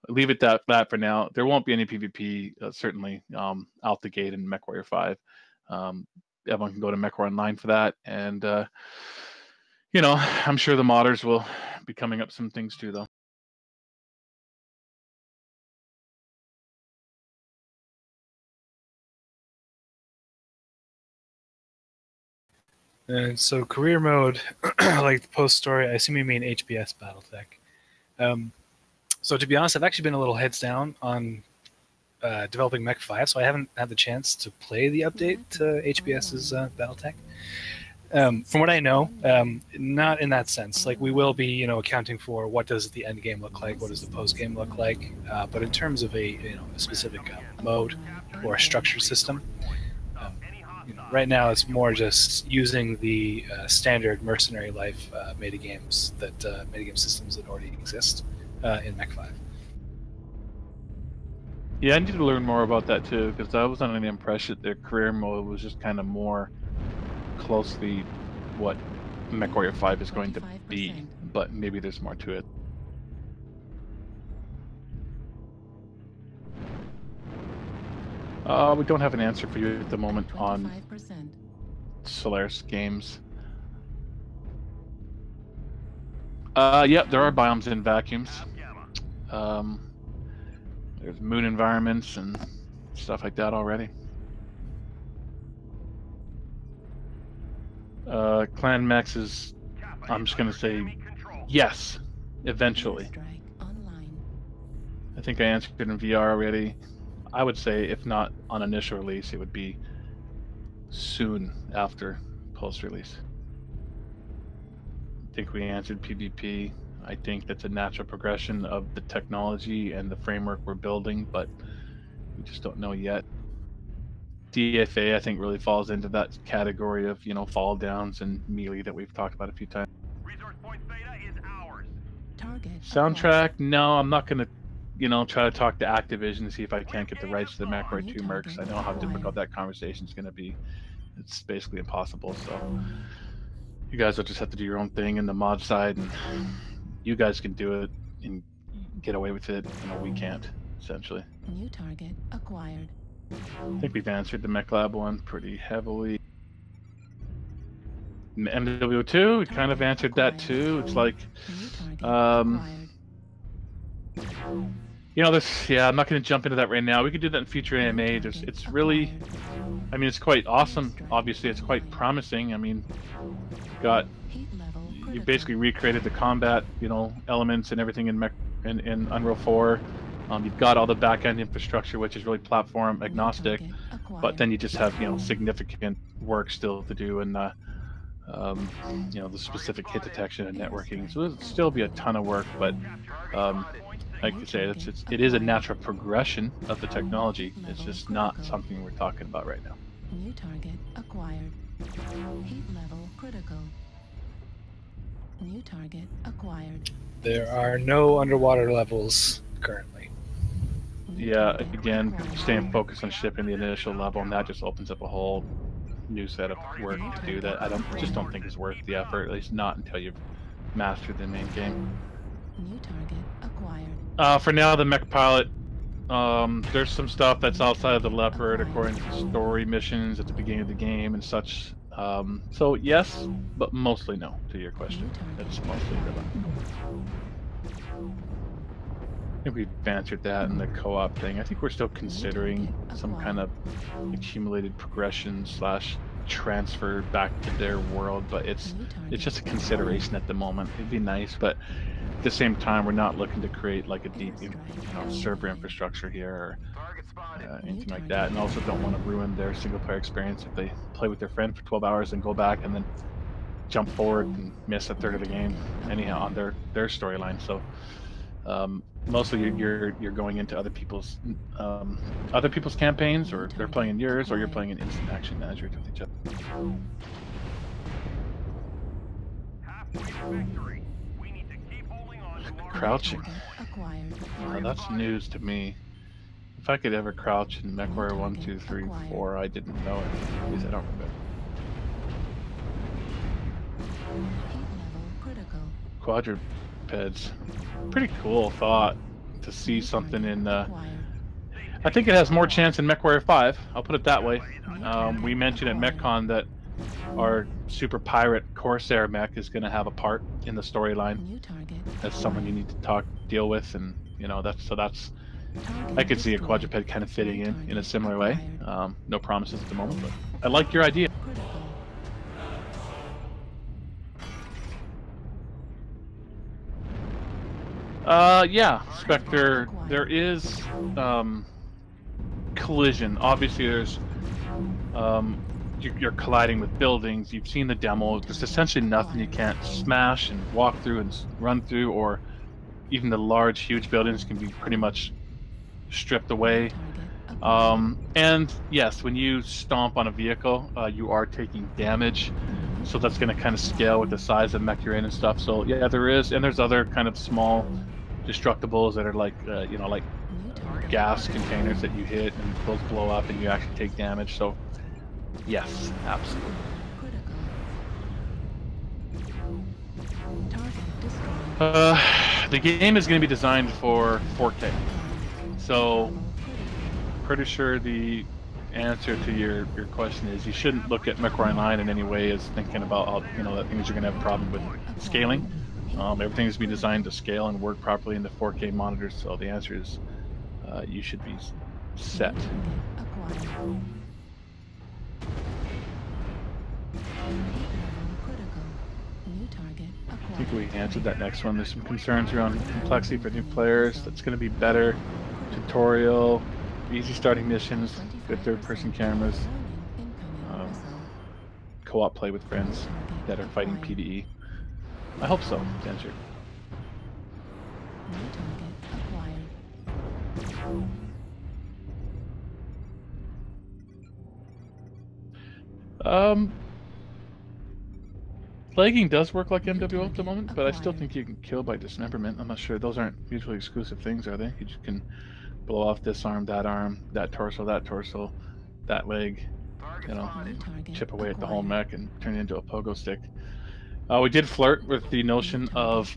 leave it that for now. There won't be any PvP certainly out the gate in Mechwarrior 5. Everyone can go to Mechwarrior Online for that, and I'm sure the modders will be coming up some things too, though. And so career mode, like the post story, I assume you mean HBS Battletech. So to be honest, I've actually been a little heads down on developing Mech 5, so I haven't had the chance to play the update to HBS's Battletech. From what I know, not in that sense. Like, we will be, accounting for what does the end game look like, what does the post game look like, but in terms of a specific mode or a structured system, right now it's more just using the standard mercenary life metagames metagame systems that already exist in Mech 5. Yeah, I need to learn more about that too, because I was under the impression that their career mode was just kind of more closely what Mechwarrior 5 is going to be, but maybe there's more to it. We don't have an answer for you at the moment on Solaris Games. Yep, there are biomes in vacuums. There's moon environments and stuff like that already. Clan Max is, I'm just going to say yes, eventually. I think I answered it in VR already. I would say if not on initial release, it would be soon after post-release. I think we answered PvP. I think that's a natural progression of the technology and the framework we're building, but we just don't know yet. DFA, I think, really falls into that category of, fall downs and melee that we've talked about a few times. Resource point beta is ours. Target Soundtrack, no, I'm not going to, try to talk to Activision to see if I can't get the rights to the Mechwarrior 2 mercs. I know how difficult that conversation is going to be. It's basically impossible, so you guys will just have to do your own thing in the mod side, and you guys can do it and get away with it. We can't, essentially. New target acquired. I think we've answered the Mech Lab one pretty heavily. MW2, we kind of answered that too. It's like, I'm not going to jump into that right now. We could do that in future AMA. It's really, it's quite awesome. Obviously, it's quite promising. You basically recreated the combat, elements and everything in in Unreal 4. You've got all the back-end infrastructure, which is really platform agnostic, but then you just have significant work still to do, and the specific hit detection and networking. So it'll still be a ton of work, but like I say, it is a natural progression of the technology. It's just not something we're talking about right now. New target acquired. Heat level critical. New target acquired. There are no underwater levels currently. Yeah, again, staying focused on shipping the initial level, and that just opens up a whole new set of work to do that I just don't think is worth the effort, at least not until you've mastered the main game. New target acquired. For now, the mech pilot, there's some stuff that's outside of the Leopard according to the story missions at the beginning of the game and such. So yes, but mostly no to your question. It's mostly no. I think we've answered that in the co-op thing. I think we're still considering some kind of accumulated progression / transfer back to their world, but it's just a consideration at the moment. It'd be nice, but at the same time, we're not looking to create like a deep server infrastructure here or anything like that, and also don't want to ruin their single-player experience if they play with their friend for 12 hours and go back and then jump forward and miss a third of the game anyhow on their storyline. So mostly you're going into other people's campaigns, or they're playing in yours, or you're playing an instant action manager with each other. Halfway to victory. We need to keep holding on to our Crouching. Acquired. That's news to me. If I could ever crouch in Mechwarrior 1, 2, 3, 4, I didn't know it. At least I don't remember. Heat level critical. Quadrupeds. Pretty cool thought to see something in. Acquired. I think it has more chance in Mechwarrior 5. I'll put it that way. We mentioned at MechCon that our super pirate Corsair mech is going to have a part in the storyline. New target. That's someone you need to deal with, and that's. I could see a quadruped kind of fitting in a similar way. No promises at the moment, but I like your idea. Critical. Yeah, Spectre. There is collision. Obviously, there's you're colliding with buildings. You've seen the demo. There's essentially nothing you can't smash and walk through and run through, or even the large, huge buildings can be pretty much stripped away. And yes, when you stomp on a vehicle, you are taking damage. So that's going to kind of scale with the size of mech you're in and stuff. So yeah, there is, and there's other kind of small destructibles that are like, like gas containers that you hit and those blow up and you actually take damage. So yes, absolutely. The game is going to be designed for 4K. So pretty sure the answer to your question is you shouldn't look at Mechwarrior 9 in any way as thinking about how, that things are going to have a problem with scaling. Everything is being designed to scale and work properly in the 4K monitors. So the answer is you should be set. I think we answered that next one. There's some concerns around complexity for new players. That's going to be better. Tutorial, easy starting missions, good third-person cameras, co-op play with friends that are fighting PvE. I hope so, to answer. Legging does work like MW at the moment, but I still think you can kill by dismemberment. I'm not sure. Those aren't mutually exclusive things, are they? You just can blow off this arm, that torso, that leg, chip away at the whole mech and turn it into a pogo stick. We did flirt with the notion of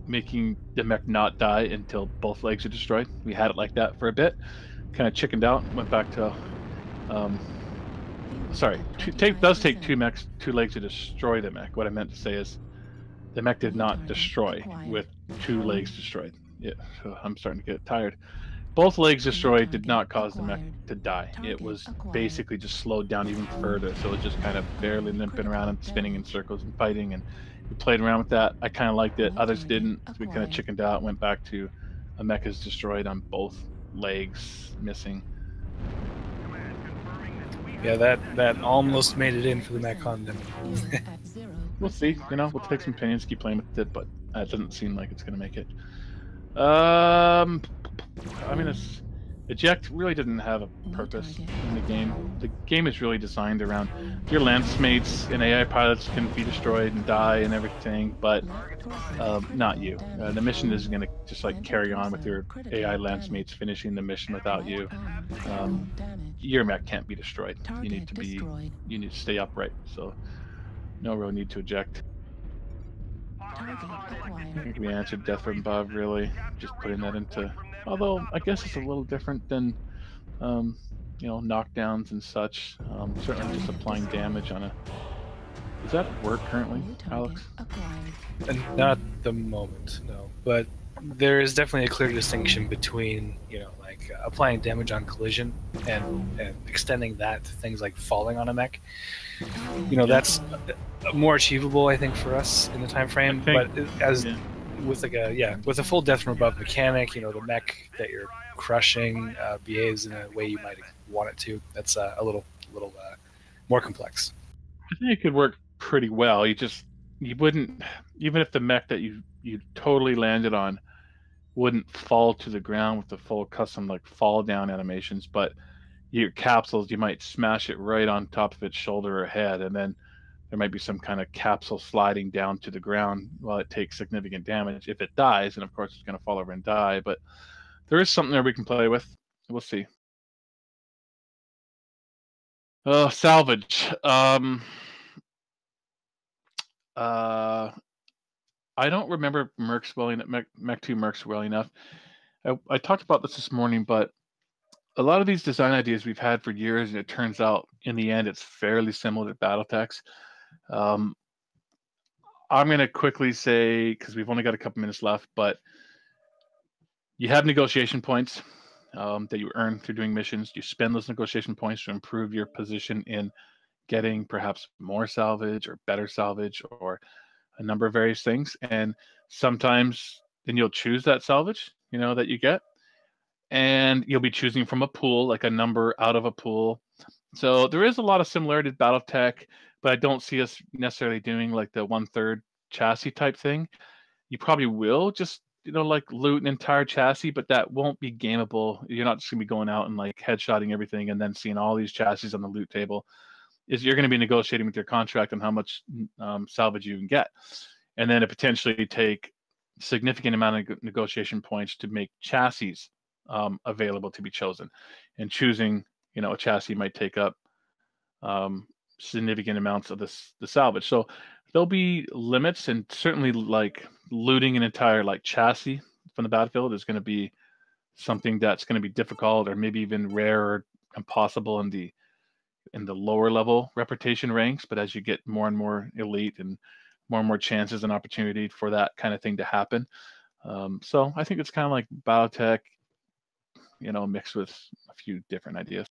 making the mech not die until both legs are destroyed. We had it like that for a bit, kind of chickened out, went back to sorry, does take two legs to destroy the mech. What I meant to say is the mech did not destroy with 2 legs destroyed. Yeah, so I'm starting to get tired. Both legs destroyed did not cause the mech to die. It was basically just slowed down even further, so it was just kind of barely limping around and spinning in circles and fighting, and We played around with that. I kind of liked it. New Others target didn't. So we kind of acquired. chickened out, went back to a mech is destroyed on both legs, missing. Command confirming that we Yeah, that almost made it in for the Mech 100%. Con demo. Fuel at 0%. We'll see. You know, we'll take some opinions, keep playing with it, but it doesn't seem like it's going to make it. I mean, eject really didn't have a New purpose target. in the game. The game is really designed around your lance mates and AI pilots can be destroyed and die and everything, but Left torso. not you. Critical The mission is damage. going to just like Center carry on with torso. your Critical AI lance damage. mates finishing the mission without Right you. arm. Critical Um, damage. Your mech can't be destroyed. You need Target to be. destroyed. You need to stay upright. So no real need to eject. Target I acquired. think we answered death from above, really. Just putting that into. Although I guess it's a little different than, you know, knockdowns and such. Certainly just applying damage on a. Does that work currently, New target Alex? acquired. And not at the moment, no. But there is definitely a clear distinction between, you know, like applying damage on collision and extending that to things like falling on a mech. You know, that's more achievable, I think, for us in the time frame. I But think- as yeah. with like with a full death from above mechanic, you know, the mech that you're crushing behaves in a way you might want it to. That's a little more complex. I think it could work pretty well. You wouldn't, even if the mech that you totally landed on wouldn't fall to the ground with the full custom like fall down animations, but your capsules, you might smash it right on top of its shoulder or head, and then there might be some kind of capsule sliding down to the ground while it takes significant damage. If it dies, and of course it's going to fall over and die, but there is something there we can play with. We'll see. Salvage. I don't remember Mercs well enough, Mech 2 Mercs well enough. I talked about this morning, but a lot of these design ideas we've had for years, and it turns out in the end it's fairly similar to BattleTech's. I'm going to quickly say, because we've only got a couple minutes left, but you have negotiation points that you earn through doing missions. You spend those negotiation points to improve your position in getting perhaps more salvage or better salvage or a number of various things. And sometimes then you'll choose that salvage, you know, that you get. And you'll be choosing from a pool, like a number out of a pool. So there is a lot of similarity to BattleTech, but I don't see us necessarily doing like the 1/3 chassis type thing. You probably will just, you know, like loot an entire chassis, but that won't be gameable. You're not just gonna be going out and like headshotting everything and then seeing all these chassis on the loot table. You're going to be negotiating with your contract on how much salvage you can get, and then to potentially take significant amount of negotiation points to make chassis available to be chosen. And choosing, you know, a chassis might take up significant amounts of the salvage. So there'll be limits, and certainly like looting an entire like chassis from the battlefield is going to be something that's going to be difficult, or maybe even rare or impossible in the lower level reputation ranks. But as you get more and more elite and more chances and opportunity for that kind of thing to happen. So I think it's kind of like BattleTech, you know, mixed with a few different ideas.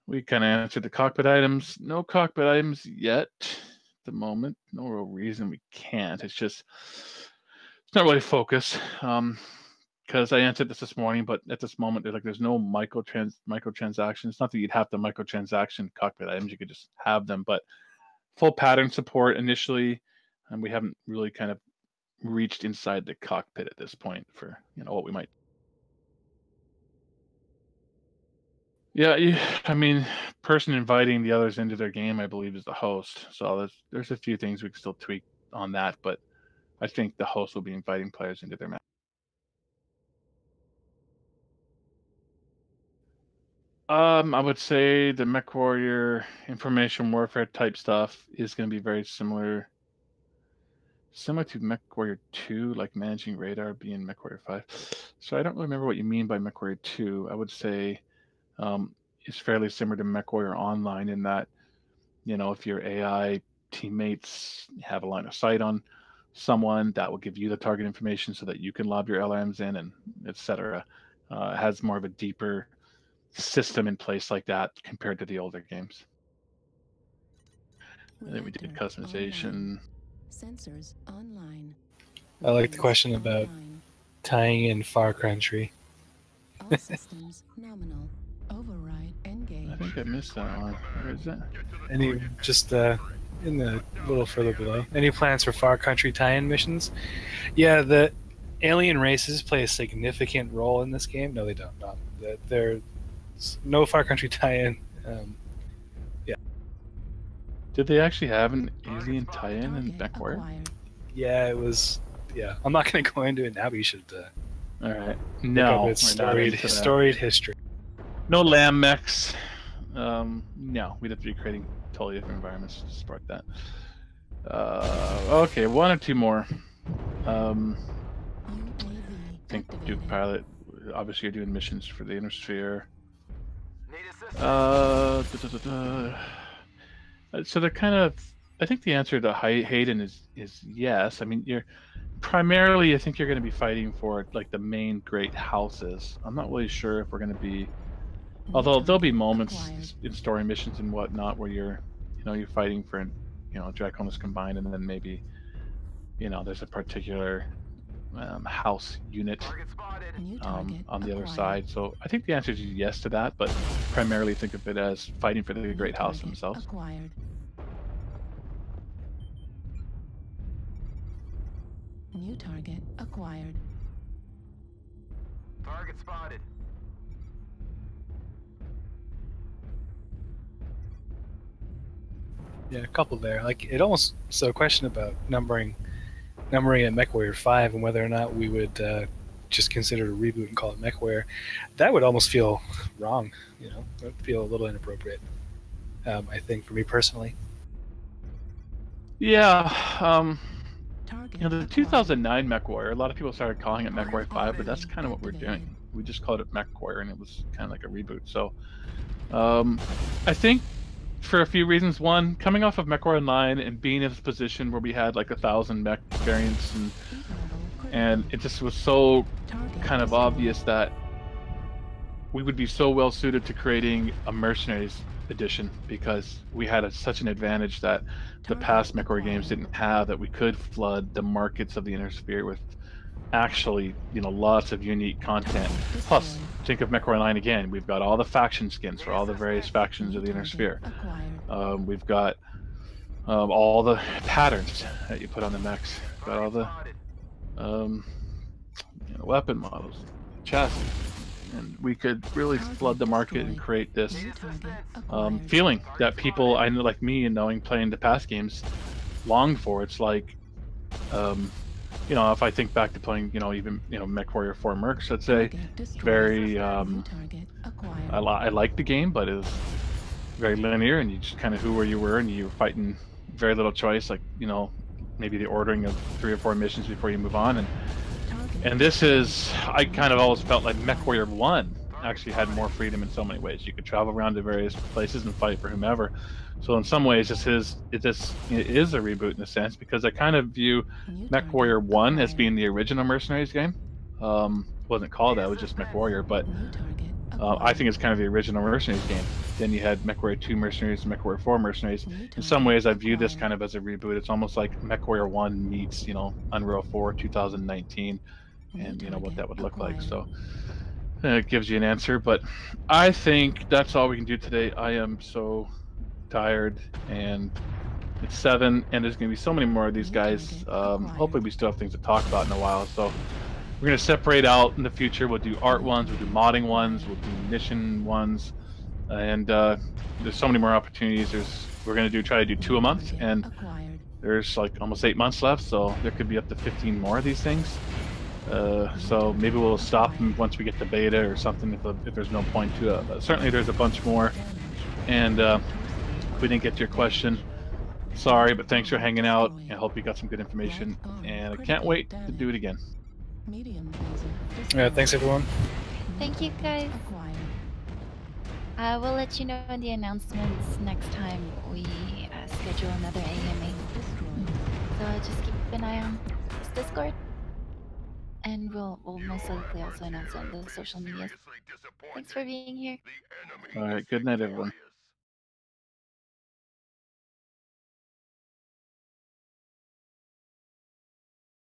We kind of answered the cockpit items. No cockpit items yet at the moment. No real reason we can't. It's just, it's not really focus. Because I answered this morning, but at this moment, there's no microtransactions. Not that you'd have the microtransaction cockpit items; you could just have them. But full pattern support initially, and we haven't really kind of reached inside the cockpit at this point for, you know, what we might. Yeah, I mean, person inviting the others into their game, I believe, is the host. So there's a few things we can still tweak on that, but I think the host will be inviting players into their match. I would say the Mechwarrior information warfare type stuff is going to be very similar to Mechwarrior 2, like managing radar being Mechwarrior 5. So I don't really remember what you mean by Mechwarrior 2. I would say it's fairly similar to Mechwarrior Online in that, you know, if your AI teammates have a line of sight on someone, that will give you the target information so that you can lob your LMs in, and etc. It has more of a deeper system in place like that compared to the older games. And then we did Reactor customization. online. Sensors online. I like the Weapons question about online. tying in Far Country. All systems nominal. Override engage. I think I missed that one. Where is it? Any just in the little further below. Any plans for Far Country tie-in missions? Yeah, the alien races play a significant role in this game. No, they don't. No, there's no Far Country tie-in. Did they actually have an alien tie-in in Target Mechwarrior? acquired. Yeah, it was. Yeah, I'm not going to go into it now, but you should All right. look No, up its we're not into that. storied history. No lamb mechs. No, we'd have to be creating totally different environments to support that. Okay, one or two more. UAV I think activated. Duke Pilot. Obviously, you're doing missions for the Inner Sphere. Need assistance? So they're kind of. I think the answer to Hayden is yes. I mean, you're primarily. I think you're going to be fighting for like the main great houses. I'm not really sure if we're going to be. New Although there'll be target moments acquired. in story missions and whatnot where you're fighting for, Draconis combined, and then maybe, there's a particular house unit Target spotted. New target on the other acquired. side. So I think the answer is yes to that, but primarily think of it as fighting for the New great house target themselves. Acquired. New target acquired. Target spotted. Yeah, a couple there. Like it almost. So, a question about numbering at Mechwarrior 5 and whether or not we would just consider it a reboot and call it Mechwarrior. That would almost feel wrong. It would feel a little inappropriate. I think for me personally. Yeah, Target the acquired. 2009 Mechwarrior, a lot of people started calling it Mechwarrior 5, but that's kind of what we're doing. We just called it Mechwarrior, and it was kind of like a reboot. So, I think for a few reasons. One, coming off of Mechwarrior Online and being in this position where we had like 1,000 mech variants, and it just was so kind of obvious that we would be so well suited to creating a Mercenaries edition because we had such an advantage that the past Mechwarrior games didn't have, that we could flood the markets of the Inner Sphere with actually, lots of unique content. Plus, think of Mechwarrior Online again. We've got all the faction skins for all the various factions of the Inner Sphere. We've got all the patterns that you put on the mechs. Got all the weapon models, chassis, and we could really flood the market and create this feeling that people, I know, like me, and knowing playing the past games, long for. It's like, if I think back to playing, even Mechwarrior 4 Mercs, let's say, very, I like the game, but it was very linear, and you just kind of who where you were, and you were fighting very little choice, like maybe the ordering of 3 or 4 missions before you move on, and this is, I kind of always felt like Mechwarrior 1 actually had more freedom in so many ways. You could travel around to various places and fight for whomever. So in some ways, it is a reboot in a sense, because I kind of view Mechwarrior 1 as being the original Mercenaries game. Wasn't called that, it was just Mechwarrior, but I think it's kind of the original Mercenaries game. Then you had Mechwarrior 2 Mercenaries and Mechwarrior 4 Mercenaries. In some ways, I view this kind of as a reboot. It's almost like Mechwarrior 1 meets, Unreal 4 2019, and what that would look like. So it gives you an answer, but I think that's all we can do today. I am so tired, and it's 7, and there's going to be so many more of these guys. Hopefully we still have things to talk about in a while, so we're going to separate out in the future. We'll do art ones, we'll do modding ones, we'll do mission ones, and there's so many more opportunities. We're going to try to do 2 a month, and there's like almost 8 months left, so there could be up to 15 more of these things. So maybe we'll stop once we get to beta or something, if there's no point to it. But certainly there's a bunch more, and if we didn't get to your question, sorry, but thanks for hanging out. I hope you got some good information, and I can't wait to do it again. Yeah, thanks everyone. Thank you, guys. We'll let you know in the announcements next time we schedule another AMA. So just keep an eye on this Discord, and we'll most likely also announce on the social medias. Thanks for being here. All right, good night, everyone.